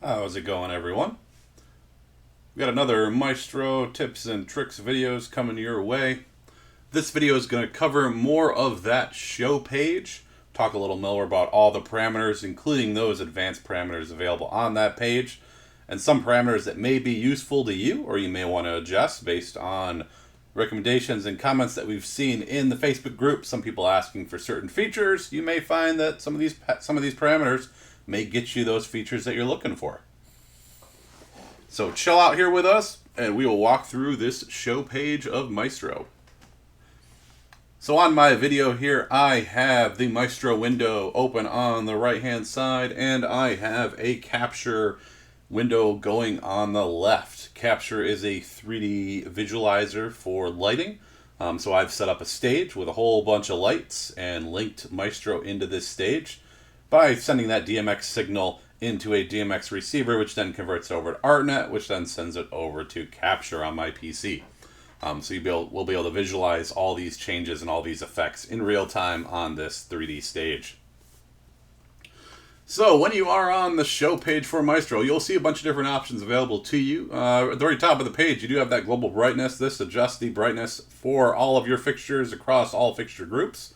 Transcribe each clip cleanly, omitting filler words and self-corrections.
How's it going, everyone? We got another Maestro tips and tricks videos coming your way. This video is going to cover more of that show page, talk a little more about all the parameters, including those advanced parameters available on that page, and some parameters that may be useful to you or you may want to adjust based on recommendations and comments that we've seen in the Facebook group. Some people asking for certain features. You may find that some of these parameters may get you those features that you're looking for. So chill out here with us, and we will walk through this show page of Maestro. So on my video here, I have the Maestro window open on the right-hand side, and I have a capture window going on the left. Capture is a 3D visualizer for lighting. So I've set up a stage with a whole bunch of lights and linked Maestro into this stage by sending that DMX signal into a DMX receiver, which then converts it over to ArtNet, which then sends it over to Capture on my PC. So we'll be able to visualize all these changes and all these effects in real time on this 3D stage. So when you are on the show page for Maestro, you'll see a bunch of different options available to you. At the very top of the page, you do have that global brightness. This adjusts the brightness for all of your fixtures across all fixture groups.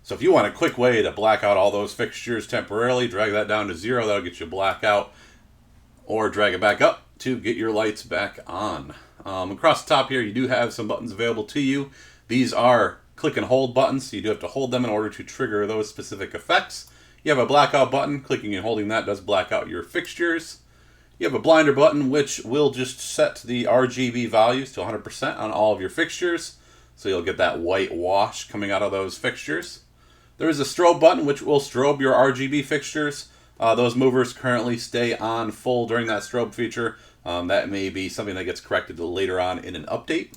So if you want a quick way to black out all those fixtures temporarily, drag that down to 0, that'll get you blackout, or drag it back up to get your lights back on. Across the top here, you do have some buttons available to you. These are click and hold buttons, so you do have to hold them in order to trigger those specific effects. You have a blackout button. Clicking and holding that does black out your fixtures. You have a blinder button, which will just set the RGB values to 100% on all of your fixtures, so you'll get that white wash coming out of those fixtures. There is a strobe button, which will strobe your RGB fixtures. Those movers currently stay on full during that strobe feature. That may be something that gets corrected later on in an update.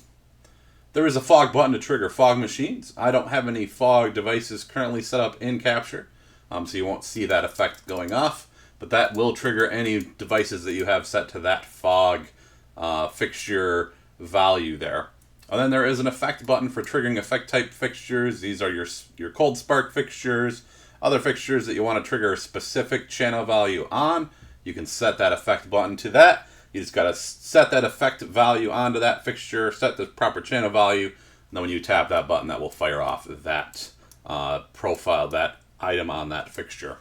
There is a fog button to trigger fog machines. I don't have any fog devices currently set up in Capture, so you won't see that effect going off. But that will trigger any devices that you have set to that fog fixture value there. And then there is an effect button for triggering effect type fixtures. These are your cold spark fixtures, other fixtures that you want to trigger a specific channel value on. You can set that effect button to that. You just got to set that effect value onto that fixture, set the proper channel value, and then when you tap that button, that will fire off that profile, that item on that fixture.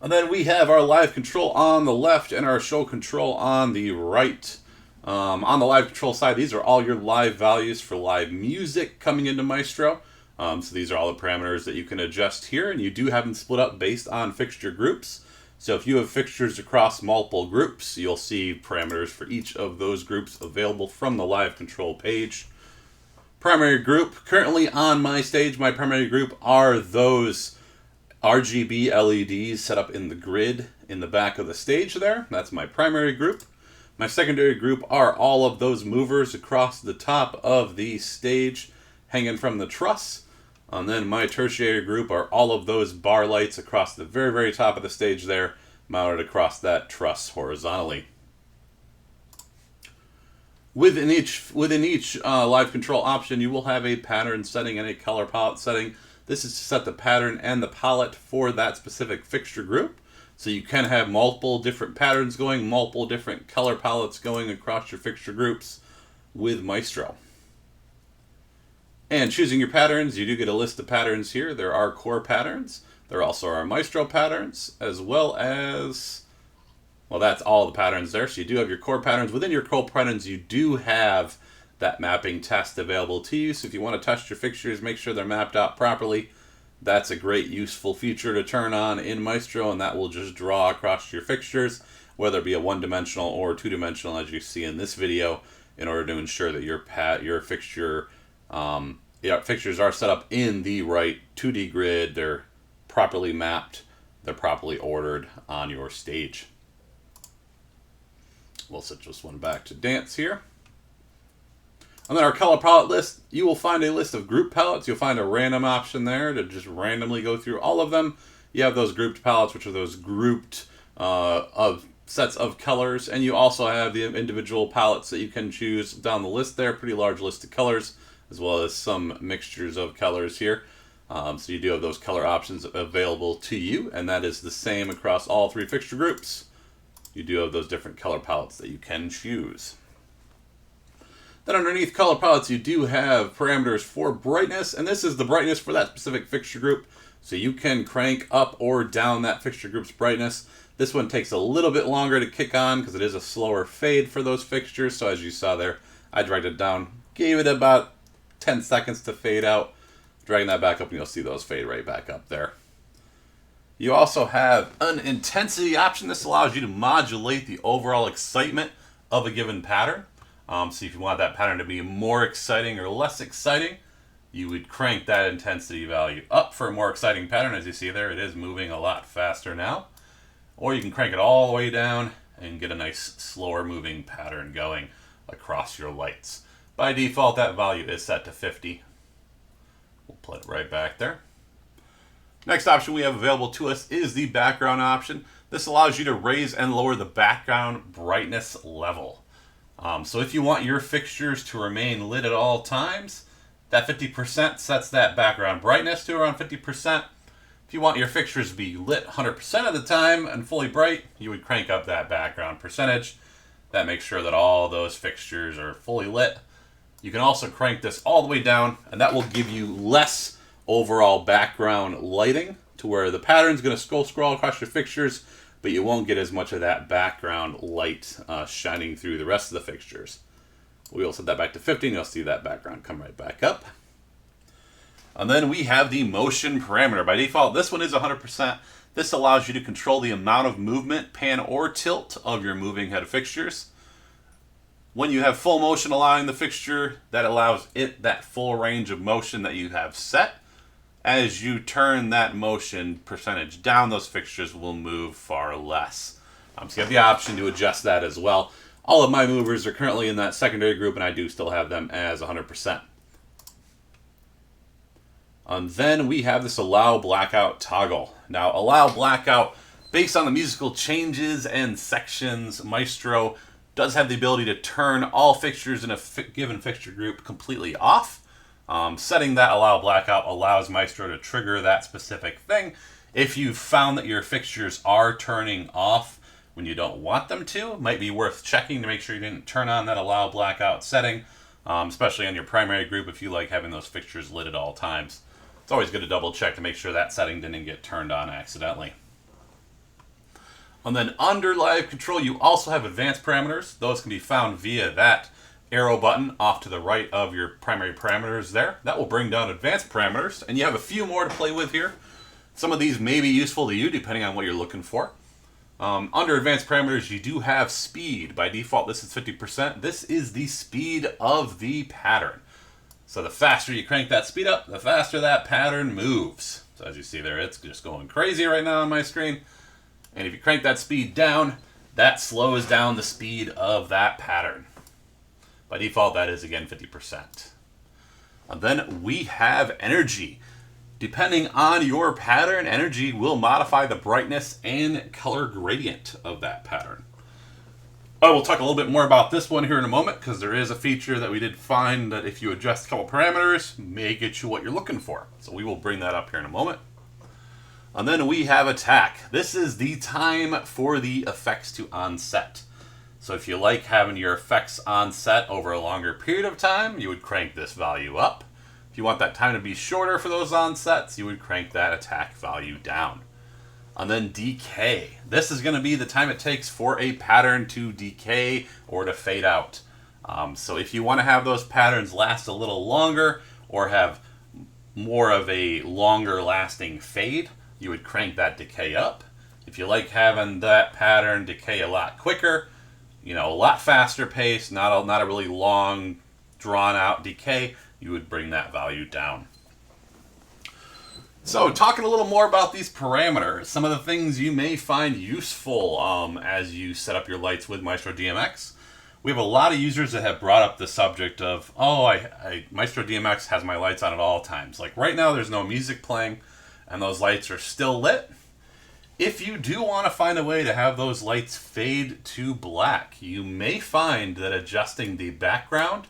And then we have our live control on the left and our show control on the right. On the live control side, these are all your live values for live music coming into Maestro. So these are all the parameters that you can adjust here, and you do have them split up based on fixture groups. So if you have fixtures across multiple groups, you'll see parameters for each of those groups available from the live control page. Primary group, currently on my stage, my primary group are those RGB LEDs set up in the grid in the back of the stage there. That's my primary group. My secondary group are all of those movers across the top of the stage hanging from the truss. And then my tertiary group are all of those bar lights across the very, very top of the stage there, mounted across that truss horizontally. Within each live control option, you will have a pattern setting and a color palette setting. This is to set the pattern and the palette for that specific fixture group. So you can have multiple different patterns going, multiple different color palettes going across your fixture groups with Maestro. And choosing your patterns, you do get a list of patterns here. There are core patterns. There also are Maestro patterns, as well as, well, that's all the patterns there. So you do have your core patterns. Within your core patterns, you do have that mapping test available to you. So if you want to test your fixtures, make sure they're mapped out properly. That's a great useful feature to turn on in Maestro, and that will just draw across your fixtures, whether it be a one-dimensional or two-dimensional, as you see in this video, in order to ensure that your fixtures are set up in the right 2D grid. They're properly mapped. They're properly ordered on your stage. We'll set this one back to dance here. And then our color palette list, you will find a list of group palettes. You'll find a random option there to just randomly go through all of them. You have those grouped palettes, which are those grouped of sets of colors. And you also have the individual palettes that you can choose down the list there. Pretty large list of colors, as well as some mixtures of colors here. So you do have those color options available to you, and that is the same across all three fixture groups. you do have those different color palettes that you can choose. Then underneath color palettes, you do have parameters for brightness, and this is the brightness for that specific fixture group. So you can crank up or down that fixture group's brightness. This one takes a little bit longer to kick on because it is a slower fade for those fixtures. So as you saw there, I dragged it down, gave it about 10 seconds to fade out. Dragging that back up and you'll see those fade right back up there. You also have an intensity option. This allows you to modulate the overall excitement of a given pattern. So if you want that pattern to be more exciting or less exciting, you would crank that intensity value up for a more exciting pattern. As you see there, it is moving a lot faster now. Or you can crank it all the way down and get a nice slower moving pattern going across your lights. By default, that value is set to 50. We'll put it right back there. Next option we have available to us is the background option. This allows you to raise and lower the background brightness level. So if you want your fixtures to remain lit at all times, that 50% sets that background brightness to around 50%. If you want your fixtures to be lit 100% of the time and fully bright, you would crank up that background percentage. That makes sure that all those fixtures are fully lit. You can also crank this all the way down, and that will give you less overall background lighting to where the pattern's going to scroll across your fixtures, but you won't get as much of that background light shining through the rest of the fixtures. We will set that back to 50, and you'll see that background come right back up. And then we have the motion parameter. By default, this one is 100%. This allows you to control the amount of movement, pan, or tilt of your moving head fixtures. When you have full motion allowing the fixture, that allows it that full range of motion that you have set. As you turn that motion percentage down, those fixtures will move far less. So you have the option to adjust that as well. All of my movers are currently in that secondary group, and I do still have them as 100%. And then we have this allow blackout toggle. Now, allow blackout, based on the musical changes and sections, Maestro does have the ability to turn all fixtures in a given fixture group completely off. Setting that allow blackout allows Maestro to trigger that specific thing. If you've found that your fixtures are turning off when you don't want them to, it might be worth checking to make sure you didn't turn on that allow blackout setting, especially on your primary group if you like having those fixtures lit at all times. It's always good to double check to make sure that setting didn't get turned on accidentally. And then under live control, you also have advanced parameters. Those can be found via that arrow button off to the right of your primary parameters there. That will bring down advanced parameters, and you have a few more to play with here. Some of these may be useful to you depending on what you're looking for. Under advanced parameters, you do have speed. By default, this is 50%. This is the speed of the pattern. So the faster you crank that speed up, the faster that pattern moves. So as you see there, it's just going crazy right now on my screen. And if you crank that speed down, that slows down the speed of that pattern. By default, that is, again, 50%. And then we have energy. Depending on your pattern, energy will modify the brightness and color gradient of that pattern. I will talk a little bit more about this one here in a moment, because there is a feature that we did find that if you adjust a couple parameters, may get you what you're looking for. So we will bring that up here in a moment. And then we have attack. This is the time for the effects to onset. So if you like having your effects onset over a longer period of time, you would crank this value up. If you want that time to be shorter for those onsets, you would crank that attack value down. And then decay. This is going to be the time it takes for a pattern to decay or to fade out. So if you want to have those patterns last a little longer or have more of a longer lasting fade, you would crank that decay up. If you like having that pattern decay a lot quicker, a lot faster pace, not a really long, drawn out decay, you would bring that value down. So talking a little more about these parameters, some of the things you may find useful as you set up your lights with MaestroDMX. We have a lot of users that have brought up the subject of, MaestroDMX has my lights on at all times. Like right now there's no music playing and those lights are still lit. If you do want to find a way to have those lights fade to black, you may find that adjusting the background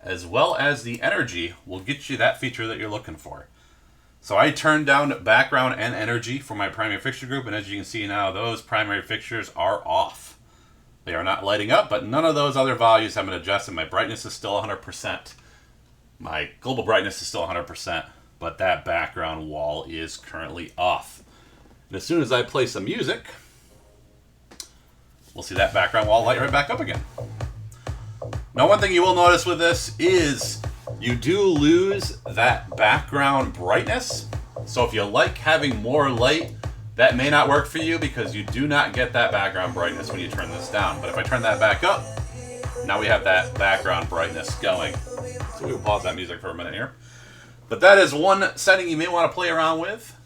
as well as the energy will get you that feature that you're looking for. So I turned down background and energy for my primary fixture group, and as you can see now, those primary fixtures are off. They are not lighting up, but none of those other values have been adjusted. My brightness is still 100%. My global brightness is still 100%, but that background wall is currently off. And as soon as I play some music, we'll see that background wall light right back up again. Now, one thing you will notice with this is you do lose that background brightness. So if you like having more light, that may not work for you because you do not get that background brightness when you turn this down. But if I turn that back up, now we have that background brightness going. So we'll pause that music for a minute here. But that is one setting you may want to play around with,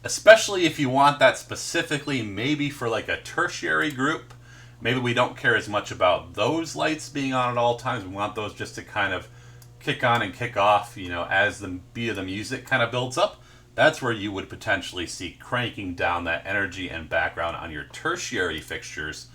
especially if you want that specifically maybe for like a tertiary group. Maybe we don't care as much about those lights being on at all times. We want those just to kind of kick on and kick off, you know, as the beat of the music kind of builds up. That's where you would potentially see cranking down that energy and background on your tertiary fixtures,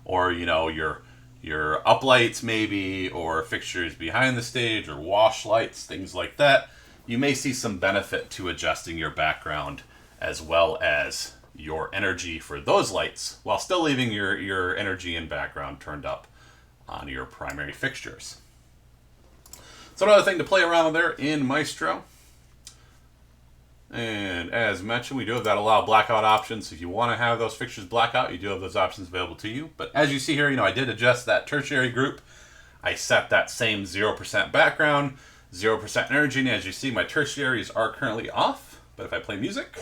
or, you know, your uplights maybe, or fixtures behind the stage, or wash lights, things like that. You may see some benefit to adjusting your background as well as your energy for those lights, while still leaving your energy and background turned up on your primary fixtures. So another thing to play around with there in Maestro. And as mentioned, we do have that allow blackout option. So if you want to have those fixtures black out, you do have those options available to you. But as you see here, you know, I did adjust that tertiary group. I set that same 0% background, 0% energy. And as you see, my tertiaries are currently off. But if I play music,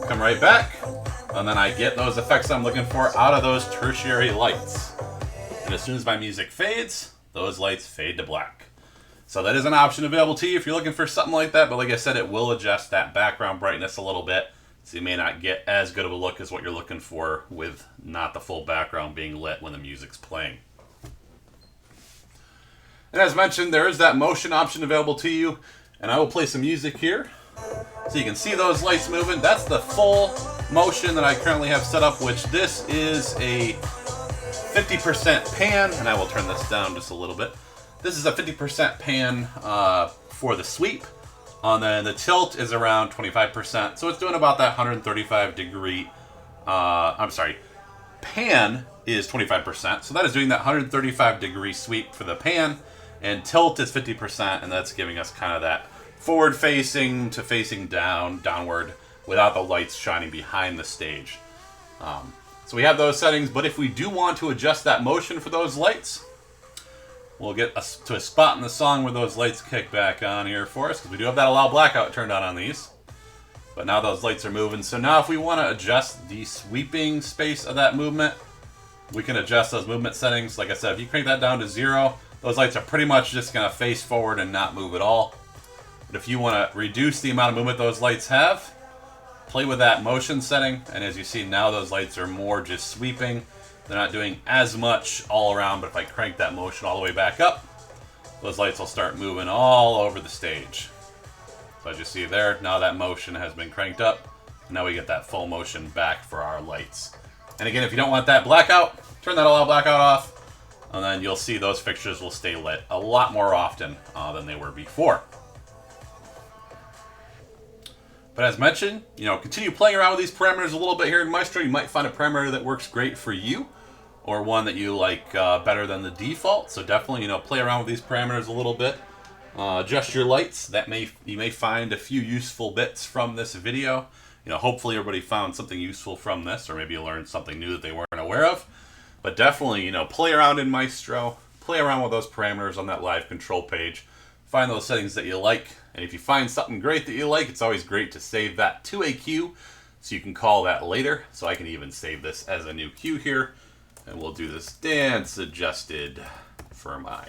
come right back, and then I get those effects I'm looking for out of those tertiary lights. And as soon as my music fades, those lights fade to black. So that is an option available to you if you're looking for something like that. But like I said, it will adjust that background brightness a little bit, so you may not get as good of a look as what you're looking for with not the full background being lit when the music's playing. And as mentioned, there is that motion option available to you. And I will play some music here so you can see those lights moving. That's the full motion that I currently have set up, which this is a 50% pan. And I will turn this down just a little bit. This is a 50% pan for the sweep. And then the tilt is around 25%. So it's doing about that 135 degree, pan is 25%. So that is doing that 135 degree sweep for the pan. And tilt is 50%, and that's giving us kind of that forward facing to facing downward without the lights shining behind the stage. So we have those settings, but if we do want to adjust that motion for those lights, we'll get to a spot in the song where those lights kick back on here for us, because we do have that allow blackout turned on these. But now those lights are moving. So now if we want to adjust the sweeping space of that movement, we can adjust those movement settings. Like I said, if you crank that down to 0, those lights are pretty much just going to face forward and not move at all. But if you want to reduce the amount of movement those lights have, play with that motion setting. And as you see now, those lights are more just sweeping. They're not doing as much all around, but if I crank that motion all the way back up, those lights will start moving all over the stage. So as you see there, now that motion has been cranked up. Now we get that full motion back for our lights. And again, if you don't want that blackout, turn that allow blackout off. And then you'll see those fixtures will stay lit a lot more often than they were before. But as mentioned, you know, continue playing around with these parameters a little bit here in Maestro. You might find a parameter that works great for you, or one that you like better than the default. So definitely, you know, play around with these parameters a little bit. Adjust your lights. You may find a few useful bits from this video. You know, hopefully everybody found something useful from this, or maybe you learned something new that they weren't aware of. But definitely, you know, play around in Maestro. Play around with those parameters on that live control page. Find those settings that you like. And if you find something great that you like, it's always great to save that to a cue so you can call that later. So I can even save this as a new cue here. And we'll do this dance adjusted for my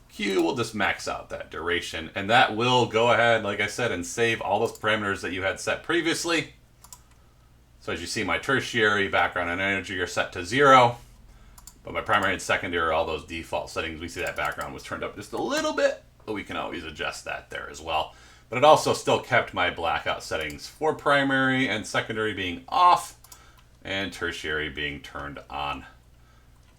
cue. We'll just max out that duration. And that will go ahead, like I said, and save all those parameters that you had set previously. So as you see, my tertiary, background, and energy are set to 0. But my primary and secondary are all those default settings. We see that background was turned up just a little bit, but we can always adjust that there as well. But it also still kept my blackout settings for primary and secondary being off, and tertiary being turned on.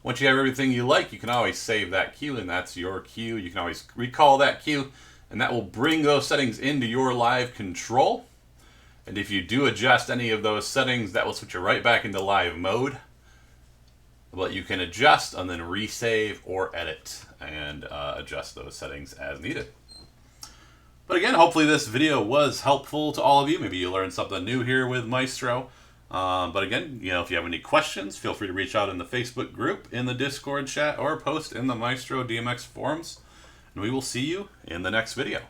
Once you have everything you like, you can always save that cue, and that's your cue. You can always recall that cue, and that will bring those settings into your live control. And if you do adjust any of those settings, that will switch you right back into live mode. but you can adjust and then resave or edit and adjust those settings as needed. But again, hopefully this video was helpful to all of you. Maybe you learned something new here with Maestro. But again, if you have any questions, feel free to reach out in the Facebook group, in the Discord chat, or post in the MaestroDMX forums. And we will see you in the next video.